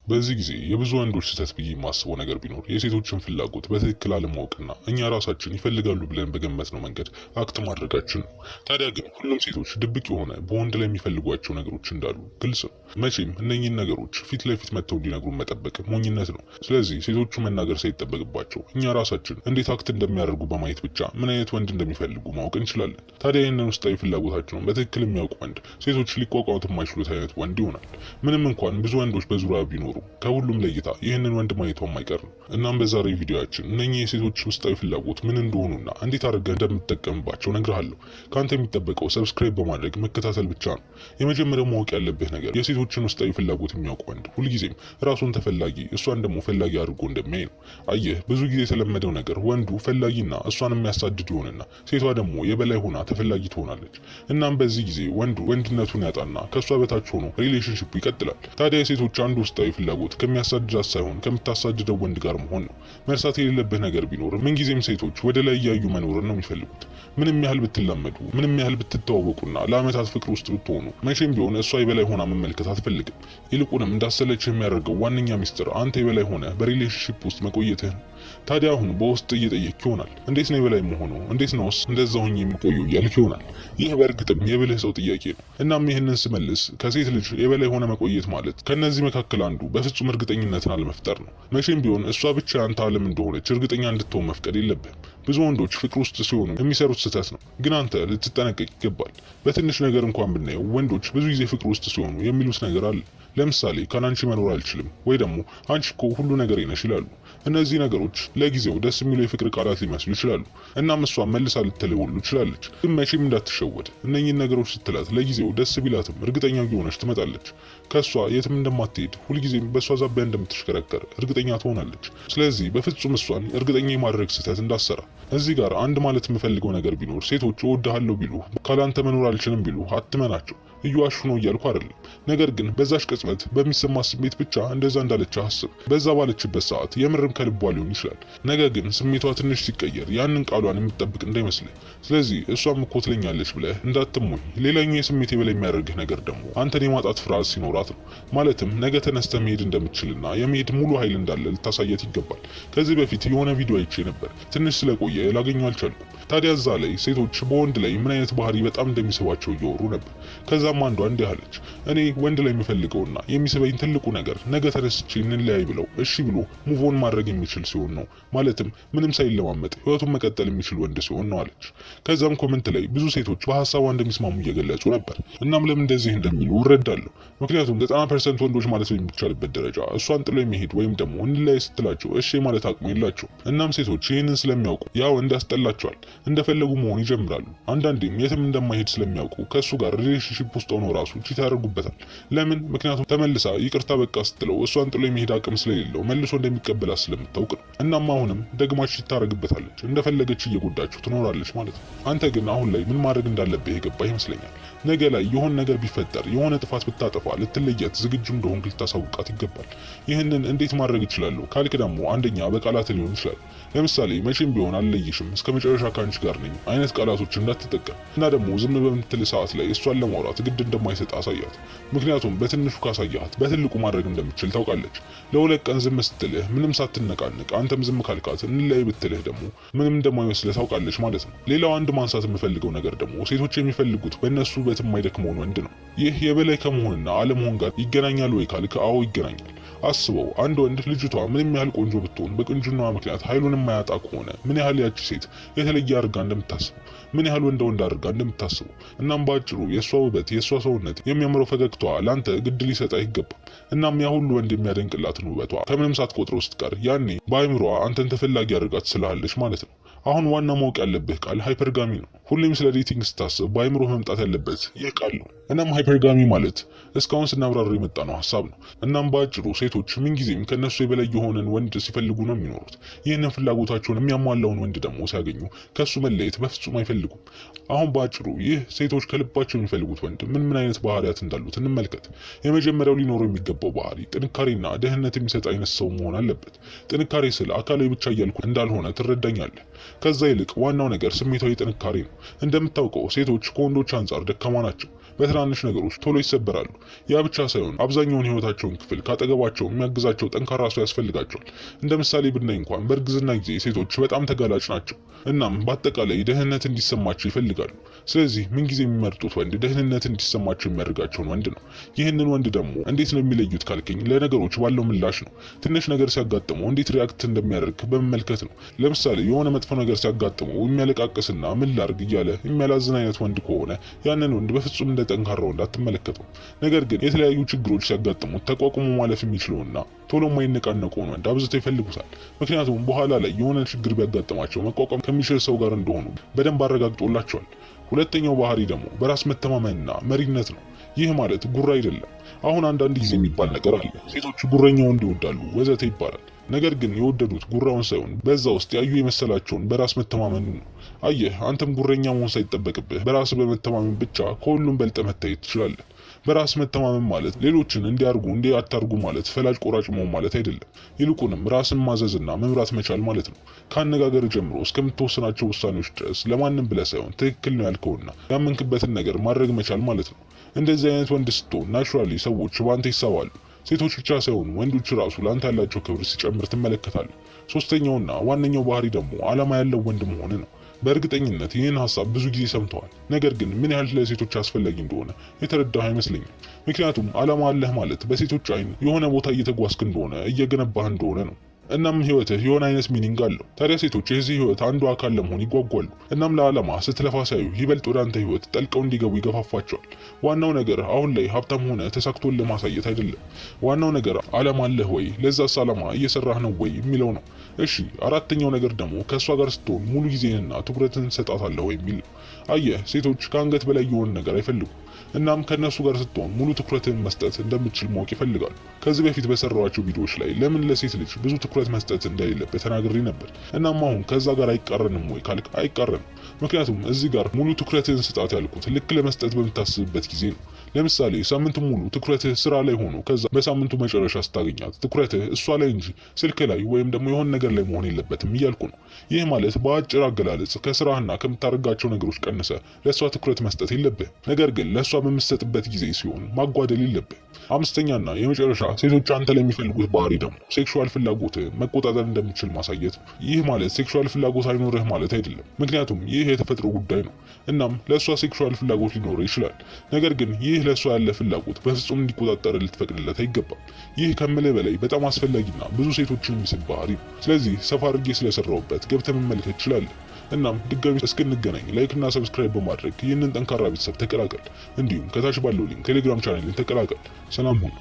በዚህ ጊዜ የብዙ ወንዶች ስህተት ብዬ የማስበው ነገር ቢኖር የሴቶችን ፍላጎት በትክክል አለማወቅና እኛ ራሳችን ይፈልጋሉ ብለን በገመትነው መንገድ አክት ማድረጋችን ነው። ታዲያ ግን ሁሉም ሴቶች ድብቅ የሆነ በወንድ ላይ የሚፈልጓቸው ነገሮች እንዳሉ ግልጽ ነው። መቼም እነኚህን ነገሮች ፊት ለፊት መጥተው እንዲነግሩን መጠበቅ ሞኝነት ነው። ስለዚህ ሴቶቹ መናገር ሳይጠበቅባቸው እኛ ራሳችን እንዴት አክት እንደሚያደርጉ በማየት ብቻ ምን አይነት ወንድ እንደሚፈልጉ ማወቅ እንችላለን። ታዲያ ይህንን ውስጣዊ ፍላጎታቸውን በትክክል የሚያውቅ ወንድ ሴቶች ሊቋቋሙት የማይችሉት አይነት ወንድ ይሆናል። ምንም እንኳን ብዙ ወንዶች በዙሪያ ቢኖሩ ከሁሉም ለይታ ይህንን ወንድ ማየቷ የማይቀር ነው። እናም በዛሬ ቪዲዮአችን እነኚህ የሴቶች ውስጣዊ ፍላጎት ምን እንደሆኑና እንዴት አድርገን እንደምትጠቀምባቸው ነግርሃለሁ። ከአንተ የሚጠበቀው ሰብስክራይብ በማድረግ መከታተል ብቻ ነው። የመጀመሪያው ማወቅ ያለብህ ነገር የሴቶችን ውስጣዊ ፍላጎት የሚያውቅ ወንድ ሁልጊዜም ራሱን ተፈላጊ እሷን ደግሞ ፈላጊ አድርጎ እንደሚያይ ነው። አየህ፣ ብዙ ጊዜ የተለመደው ነገር ወንዱ ፈላጊና እሷን የሚያሳድድ ይሆንና ሴቷ ደግሞ የበላይ ሆና ተፈላጊ ትሆናለች። እናም በዚህ ጊዜ ወንዱ ወንድነቱን ያጣና ከእሷ በታች ሆኖ ሪሌሽንሺፑ ይቀጥላል። ታዲያ የሴቶች አንዱ ውስጣዊ ፍላጎት ከሚያሳድዳት ሳይሆን ከምታሳድደው ወንድ ጋር መሆን ነው። መርሳት የሌለብህ ነገር ቢኖር ምንጊዜም ሴቶች ወደ ላይ እያዩ መኖርን ነው የሚፈልጉት። ምንም ያህል ብትላመዱ፣ ምንም ያህል ብትተዋወቁና ለአመታት ፍቅር ውስጥ ብትሆኑ መቼም ቢሆን እሷ የበላይ ሆና መመልከት አትፈልግም። ይልቁንም እንዳሰለችህ የሚያደርገው ዋነኛ ሚስጥር አንተ የበላይ ሆነ በሪሌሽንሺፕ ውስጥ መቆየትህ ነው። ታዲያ አሁን በውስጥ እየጠየቅ ይሆናል፣ እንዴት ነው የበላይ መሆኑ? እንዴት ነውስ እንደዛ ሆኜ የምቆየው እያልክ ይሆናል። ይህ በእርግጥም የብልህ ሰው ጥያቄ ነው። እናም ይህንን ስመልስ ከሴት ልጅ የበላይ ሆነ መቆየት ማለት ከነዚህ መካከል አንዱ በፍጹም እርግጠኝነትን አለመፍጠር ነው። መቼም ቢሆን እሷ ብቻ አንተ ዓለም እንደሆነች እርግጠኛ እንድትሆን መፍቀድ የለብህም። ብዙ ወንዶች ፍቅር ውስጥ ሲሆኑ የሚሰሩት ስህተት ነው፣ ግን አንተ ልትጠነቀቅ ይገባል። በትንሽ ነገር እንኳን ብናየው ወንዶች ብዙ ጊዜ ፍቅር ውስጥ ሲሆኑ የሚሉት ነገር አለ። ለምሳሌ ካላንቺ መኖር አልችልም ወይ ደግሞ አንቺ እኮ ሁሉ ነገር ነሽ ይላሉ። እነዚህ ነገሮች ለጊዜው ደስ የሚሉ የፍቅር ቃላት ሊመስሉ ይችላሉ። እናም እሷ መልሳ ልትለው ሁሉ ትችላለች። ግን መቼም እንዳትሸወድ፣ እነኚህን ነገሮች ስትላት ለጊዜው ደስ ቢላትም እርግጠኛ እየሆነች ትመጣለች። ከሷ የትም እንደማትሄድ ሁልጊዜም በሷ ዛቢያ እንደምትሽከረከር እርግጠኛ ትሆናለች። ስለዚህ በፍጹም እሷን እርግጠኛ የማድረግ ስህተት እንዳሰራ። እዚህ ጋር አንድ ማለት የምፈልገው ነገር ቢኖር ሴቶች እወድሃለሁ ቢሉ ካላንተ መኖር አልችልም ቢሉ አትመናቸው። እየዋሹ ነው እያልኩ አይደለም። ነገር ግን በዛሽ ቅጽበት በሚሰማ ስሜት ብቻ እንደዛ እንዳለች አስብ። በዛ ባለችበት ሰዓት የምርም ከልቧ ሊሆን ይችላል። ነገር ግን ስሜቷ ትንሽ ሲቀየር ያንን ቃሏን የምትጠብቅ እንዳይመስልህ። ስለዚህ እሷም እኮ ትለኛለች ብለህ እንዳትሞኝ። ሌላኛው የስሜት የበላይ የሚያደርግህ ነገር ደግሞ አንተን የማጣት ፍርሃት ሲኖራት ነው። ማለትም ነገ ተነስተ መሄድ እንደምትችልና የመሄድ ሙሉ ኃይል እንዳለ ልታሳየት ይገባል። ከዚህ በፊት የሆነ ቪዲዮ አይቼ ነበር፣ ትንሽ ስለቆየ ላገኘው አልቻልኩም። ታዲያ እዛ ላይ ሴቶች በወንድ ላይ ምን አይነት ባህሪ በጣም እንደሚስባቸው እያወሩ ነበር። ከዛም አንዷ እንዲህ አለች፣ እኔ ወንድ ላይ የሚፈልገውና የሚስበኝ ትልቁ ነገር ነገ ተነስቼ እንለያይ ብለው እሺ ብሎ ሙቭ ማድረግ የሚችል ሲሆን ነው። ማለትም ምንም ሳይለማመጥ ህይወቱን መቀጠል የሚችል ወንድ ሲሆን ነው አለች። ከዛም ኮመንት ላይ ብዙ ሴቶች በሀሳቧ እንደሚስማሙ እየገለጹ ነበር። እናም ለምን እንደዚህ እንደሚሉ እረዳለሁ። ምክንያቱም 90% ወንዶች ማለት በሚቻልበት ደረጃ እሷን ጥሎ የሚሄድ ወይም ደግሞ እንለያይ ስትላቸው እሺ ማለት አቅሙ የላቸው። እናም ሴቶች ይህንን ስለሚያውቁ ያው እንዳስጠላቸዋል እንደፈለጉ መሆን ይጀምራሉ። አንዳንዴም የትም እንደማይሄድ ስለሚያውቁ ከእሱ ጋር ሪሌሽንሺፕ ውስጥ ሆኖ ራሱ ቺት ያደርጉበታል። ለምን? ምክንያቱም ተመልሳ ይቅርታ በቃ ስትለው እሷን ጥሎ የሚሄድ አቅም ስለሌለው መልሶ እንደሚቀበላት ስለምታውቅ ነው። እናም አሁንም ደግማ ቺት ታደርግበታለች፣ እንደፈለገች እየጎዳችሁ ትኖራለች ማለት ነው። አንተ ግን አሁን ላይ ምን ማድረግ እንዳለብህ የገባህ ይመስለኛል። ነገ ላይ የሆነ ነገር ቢፈጠር የሆነ ጥፋት ብታጠፋ ልትለያት ዝግጁ እንደሆንክ ልታሳውቃት ይገባል። ይህንን እንዴት ማድረግ እችላለሁ ካልክ ደግሞ አንደኛ በቃላት ሊሆን ይችላል። ለምሳሌ መቼም ቢሆን አልለይሽም፣ እስከ መጨረሻ ካንቺ ጋር ነኝ አይነት ቃላቶች እንዳትጠቀም እና ደግሞ ዝም በምትል ሰዓት ላይ እሷን ለማውራት ግድ እንደማይሰጥ አሳያት። ምክንያቱም በትንሹ ካሳያት በትልቁ ማድረግ እንደምትችል ታውቃለች። ለሁለት ቀን ዝም ስትልህ ምንም ሳትነቃንቅ አንተም ዝም ካልካት እንለያይ ብትልህ ደግሞ ምንም እንደማይመስልህ ታውቃለች ማለት ነው። ሌላው አንድ ማንሳት የምፈልገው ነገር ደግሞ ሴቶች የሚፈልጉት በእነሱ ውበት የማይደክመውን ወንድ ነው። ይህ የበላይ ከመሆንና አለመሆን ጋር ይገናኛል ወይ ካልክ አዎ ይገናኛል። አስበው፣ አንድ ወንድ ልጅቷ ምንም ያህል ቆንጆ ብትሆን በቁንጅናዋ ምክንያት ኃይሉን የማያጣ ከሆነ ምን ያህል ያቺ ሴት የተለየ አድርጋ እንደምታስበው፣ ምን ያህል ወንድ አድርጋ እንደምታስበው። እናም ባጭሩ የእሷ ውበት፣ የእሷ ሰውነት፣ የሚያምረው ፈገግታዋ ለአንተ ግድ ሊሰጥ አይገባም። እናም ያ ሁሉ ወንድ የሚያደንቅላትን ውበቷ ከምንም ሳትቆጥረው ስትቀር ያኔ በአይምሮዋ አንተን ተፈላጊ አድርጋ ትስልሃለች ማለት ነው። አሁን ዋና ማወቅ ያለብህ ቃል ሃይፐርጋሚ ነው። ሁሌም ስለ ዴቲንግ ስታስብ በአይምሮህ መምጣት ያለበት ይህ ቃል ነው። እናም ሃይፐርጋሚ ማለት እስካሁን ስናብራራው የመጣ ነው ሀሳብ ነው። እናም ባጭሩ ሴቶች ምንጊዜም ከነሱ የበላይ የሆነን ወንድ ሲፈልጉ ነው የሚኖሩት። ይህንን ፍላጎታቸውን የሚያሟላውን ወንድ ደግሞ ሲያገኙ ከሱ መለየት በፍጹም አይፈልጉም። አሁን ባጭሩ ይህ ሴቶች ከልባቸው የሚፈልጉት ወንድ ምን አይነት ባህሪያት እንዳሉት እንመልከት። የመጀመሪያው ሊኖረው የሚገባው ባህሪ ጥንካሬና ደህንነት የሚሰጥ አይነት ሰው መሆን አለበት። ጥንካሬ ስል አካላዊ ብቻ እያልኩ እንዳልሆነ ትረዳኛለህ። ከዛ ይልቅ ዋናው ነገር ስሜታዊ ጥንካሬ ነው። እንደምታውቀው ሴቶች ከወንዶች አንጻር ደካማ ናቸው። በትናንሽ ነገሮች ቶሎ ይሰበራሉ። ያ ብቻ ሳይሆን አብዛኛውን ህይወታቸውን ክፍል ካጠገባቸው የሚያግዛቸው ጠንካራ ሰው ያስፈልጋቸዋል። እንደ ምሳሌ ብናይ እንኳን በእርግዝና ጊዜ ሴቶች በጣም ተጋላጭ ናቸው። እናም በአጠቃላይ ደህንነት እንዲሰማቸው ይፈልጋሉ። ስለዚህ ምንጊዜ የሚመርጡት ወንድ ደህንነት እንዲሰማቸው የሚያደርጋቸውን ወንድ ነው። ይህንን ወንድ ደግሞ እንዴት ነው የሚለዩት ካልከኝ ለነገሮች ባለው ምላሽ ነው። ትንሽ ነገር ሲያጋጥመው እንዴት ሪያክት እንደሚያደርግ በመመልከት ነው። ለምሳሌ የሆነ መጥፎ ነገር ሲያጋጥመው የሚያለቃቅስና ምን ላርግ እያለ የሚያላዝን አይነት ወንድ ከሆነ ያንን ወንድ በፍጹም እንደ ጠንካራ ወንድ አትመለከተው። ነገር ግን የተለያዩ ችግሮች ሲያጋጥሙት ተቋቁሞ ማለፍ የሚችለውና ቶሎ የማይነቃነቀውን ወንድ አብዝተው ይፈልጉታል። ምክንያቱም በኋላ ላይ የሆነ ችግር ቢያጋጥማቸው መቋቋም ከሚችል ሰው ጋር እንደሆኑ በደንብ አረጋግጦላቸዋል። ሁለተኛው ባህሪ ደግሞ በራስ መተማመንና መሪነት ነው። ይህ ማለት ጉራ አይደለም። አሁን አንዳንድ ጊዜ የሚባል ነገር አለ። ሴቶች ጉረኛ ወንድ ይወዳሉ ወዘተ ይባላል። ነገር ግን የወደዱት ጉራውን ሳይሆን በዛ ውስጥ ያዩ የመሰላቸውን በራስ መተማመኑ ነው። አየህ፣ አንተም ጉረኛ መሆን ሳይጠበቅብህ በራስ በመተማመን ብቻ ከሁሉም በልጠ መታየት ትችላለህ። በራስ መተማመን ማለት ሌሎችን እንዲያርጉ አታርጉ ማለት ፈላጭ ቆራጭ መሆን ማለት አይደለም። ይልቁንም ራስን ማዘዝና መምራት መቻል ማለት ነው። ከአነጋገር ጀምሮ እስከምትወስናቸው ውሳኔዎች ድረስ ለማንም ብለህ ሳይሆን ትክክል ነው ያልከውና ያመንክበትን ነገር ማድረግ መቻል ማለት ነው። እንደዚህ አይነት ወንድ ስትሆን ናቹራሊ ሰዎች በአንተ ይሳባሉ። ሴቶች ብቻ ሳይሆኑ ወንዶች ራሱ ለአንተ ያላቸው ክብር ሲጨምር ትመለከታለህ። ሶስተኛውና ዋነኛው ባህሪ ደግሞ ዓላማ ያለው ወንድ መሆን ነው። በእርግጠኝነት ይህን ሀሳብ ብዙ ጊዜ ሰምተዋል። ነገር ግን ምን ያህል ለሴቶች አስፈላጊ እንደሆነ የተረዳህ አይመስለኝም። ምክንያቱም ዓላማ አለህ ማለት በሴቶች አይን የሆነ ቦታ እየተጓዝክ እንደሆነ እየገነባህ እንደሆነ ነው። እናም ህይወትህ የሆነ አይነት ሚኒንግ አለው። ታዲያ ሴቶች የዚህ ህይወት አንዱ አካል ለመሆን ይጓጓሉ። እናም ለዓላማ ስትለፋ ሳዩ ይበልጥ ወደ አንተ ህይወት ጠልቀው እንዲገቡ ይገፋፋቸዋል። ዋናው ነገር አሁን ላይ ሀብታም ሆነ ተሳክቶን ለማሳየት አይደለም። ዋናው ነገር ዓላማ አለህ ወይ፣ ለዛስ ዓላማ እየሰራህ ነው ወይ የሚለው ነው። እሺ፣ አራተኛው ነገር ደግሞ ከእሷ ጋር ስትሆን ሙሉ ጊዜንና ትኩረትን ሰጣታለህ ወይ የሚል ነው። አየህ፣ ሴቶች ከአንገት በላይ የሆነ ነገር አይፈልጉም። እናም ከነሱ ጋር ስትሆን ሙሉ ትኩረትን መስጠት እንደምትችል ማወቅ ይፈልጋሉ። ከዚህ በፊት በሰራኋቸው ቪዲዮዎች ላይ ለምን ለሴት ልጅ ብዙ ትኩረት መስጠት እንደሌለበት ተናግሬ ነበር። እናም አሁን ከዛ ጋር አይቃረንም ወይ ካልክ አይቃረንም። ምክንያቱም እዚህ ጋር ሙሉ ትኩረትን ስጣት ያልኩት ልክ ለመስጠት በምታስብበት ጊዜ ነው። ለምሳሌ ሳምንቱን ሙሉ ትኩረትህ ስራ ላይ ሆኖ ከዛ በሳምንቱ መጨረሻ ስታገኛት ትኩረትህ እሷ ላይ እንጂ ስልክ ላይ ወይም ደግሞ የሆነ ነገር ላይ መሆን የለበትም እያልኩ ነው። ይህ ማለት በአጭር አገላለጽ ከስራህና ከምታደርጋቸው ነገሮች ቀንሰ ለእሷ ትኩረት መስጠት የለብህ። ነገር ግን ለእሷ በምትሰጥበት ጊዜ ሲሆን ማጓደል የለብህ። አምስተኛና የመጨረሻ ሴቶች አንተ ላይ የሚፈልጉት ባህሪ ደግሞ ሴክሹዋል ፍላጎትህ መቆጣጠር እንደምትችል ማሳየት ነው። ይህ ማለት ሴክሹዋል ፍላጎት አይኖርህ ማለት አይደለም። ምክንያቱም ይህ የተፈጥሮ ጉዳይ ነው። እናም ለእሷ ሴክሹዋል ፍላጎት ሊኖርህ ይችላል። ነገር ግን ይህ ለእሷ ያለ ፍላጎት በፍጹም እንዲቆጣጠር ልትፈቅድለት አይገባም። ይህ ከምልህ በላይ በጣም አስፈላጊና ብዙ ሴቶችን የሚስብ ባህሪ ነው። ስለዚህ ሰፋ አድርጌ ስለሰራሁበት ገብተህ መመልከት ትችላለህ። እናም ድጋሚ እስክንገናኝ ላይክ እና ሰብስክራይብ በማድረግ ይህንን ጠንካራ ቤተሰብ ተቀላቀል። እንዲሁም ከታች ባለው ሊንክ ቴሌግራም ቻናልን ተቀላቀል። ሰላም ሁኑ።